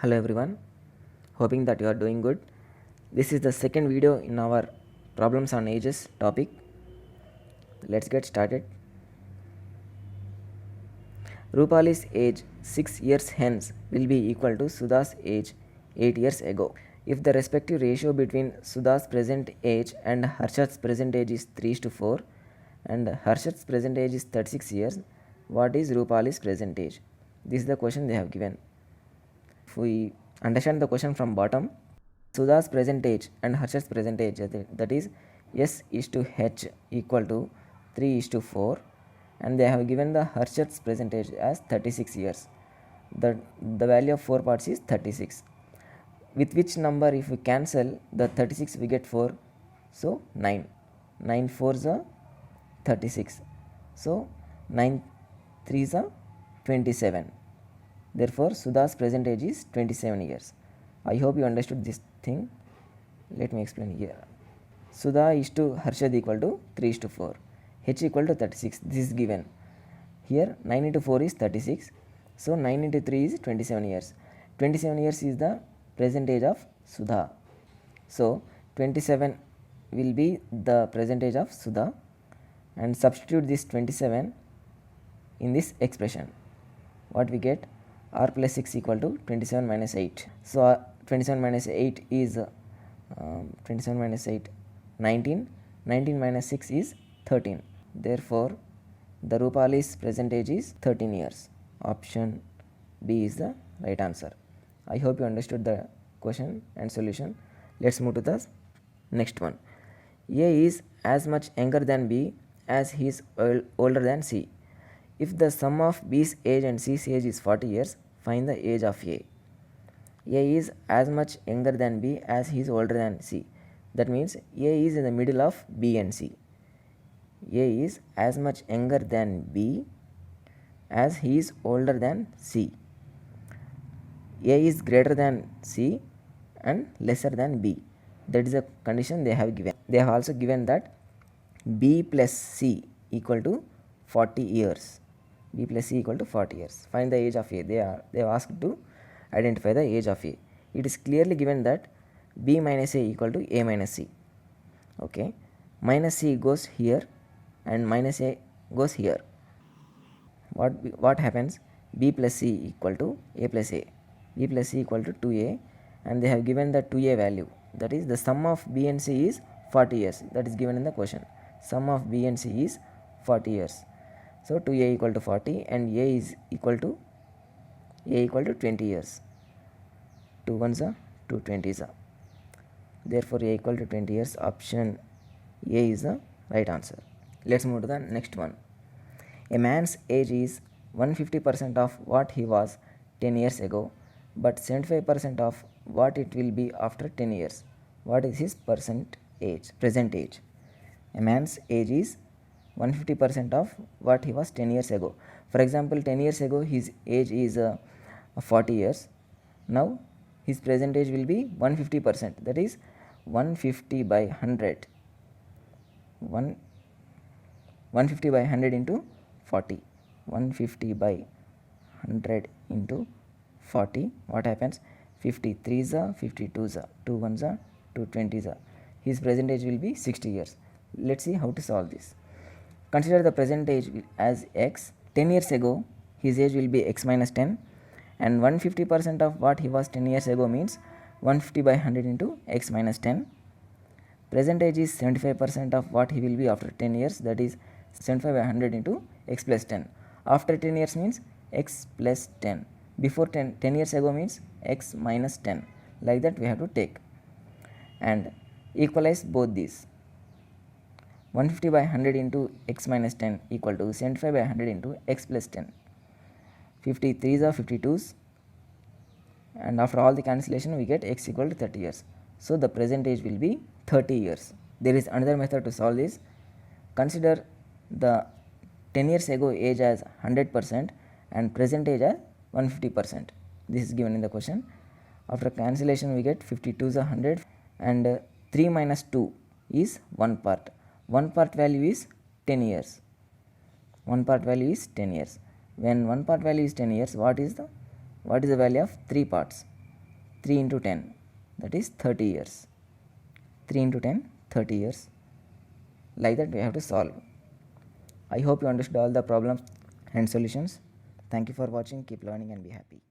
Hello everyone, hoping that you are doing good. This is the second video in our problems on ages topic. Let's get started. Rupali's age 6 years hence will be equal to Sudha's age 8 years ago. If the respective ratio between Sudha's present age and Harshad's present age is 3:4 and Harshad's present age is 36 years, what is Rupali's present age? This is the question they have given. If we understand the question from bottom, Sudha's present age and Harshad's present age, that is S is to H equal to 3:4, and they have given the Harshad's present age as 36 years. The value of 4 parts is 36. With which number if we cancel the 36 we get 4, so 9. 9 4s are 36. So 9 3s are 27. Therefore, Sudha's present age is 27 years. I hope you understood this thing. Let me explain here. Sudha is to Harshad equal to 3:4. H equal to 36. This is given. Here 9 into 4 is 36. So 9 into 3 is 27 years. 27 years is the present age of Sudha. So 27 will be the present age of Sudha, and substitute this 27 in this expression. What we get? R plus 6 equal to 27 minus 8. So 27 minus 8 is 27 minus 8 19. 19 minus 6 is 13. Therefore, the Rupali's present age is 13 years. Option B is the right answer. I hope you understood the question and solution. Let's move to the next one. A is as much younger than B as he is older than C. If the sum of B's age and C's age is 40 years, find the age of A. A is as much younger than B as he is older than C. That means A is in the middle of B and C. A is as much younger than B as he is older than C. A is greater than C and lesser than B. That is the condition they have given. They have also given that B plus C equal to 40 years. B plus C equal to 40 years. Find the age of A. They have asked to identify the age of A. It is clearly given that B minus A equal to A minus C. Okay. Minus C goes here and minus A goes here. What happens? B plus C equal to A plus A. B plus C equal to 2A, and they have given the 2A value. That is the sum of B and C is 40 years. That is given in the question. Sum of B and C is 40 years. So 2A equal to 40 and A is equal to 20 years. 2 ones are 2 20s are. Therefore, A equal to 20 years. Option A is the right answer. Let's move to the next one. A man's age is 150% of what he was 10 years ago, but 75% of what it will be after 10 years. What is his present age? A man's age is 150% of what he was 10 years ago. For example, 10 years ago his age is 40 years. Now his present age will be 150%. That is 150 by 100. 150 by 100 into 40. 150 by 100 into 40. What happens? 53s are 52s are 2 1s are 2 20s are. His present age will be 60 years. Let's see how to solve this. Consider the present age as x. 10 years ago his age will be x minus 10, and 150% of what he was 10 years ago means 150 by 100 into x minus 10. Present age is 75% of what he will be after 10 years, that is 75 by 100 into x plus 10. After 10 years means x plus 10. Before 10 years ago means x minus 10. Like that we have to take and equalize both these. 150 by 100 into x minus 10 equal to 75 by 100 into x plus 10. 53s are 52s, and after all the cancellation we get x equal to 30 years. So the present age will be 30 years. There is another method to solve this. Consider the 10 years ago age as 100% and present age as 150%. This is given in the question. After cancellation we get 52s are 100, and 3 minus 2 is 1 part. 1 part value is 10 years. 1 part value is 10 years. When 1 part value is 10 years, what is the value of 3 parts? 3 into 10, that is 30 years. 3 into 10, 30 years. Like that we have to solve. I hope you understood all the problems and solutions. Thank you for watching. Keep learning and be happy.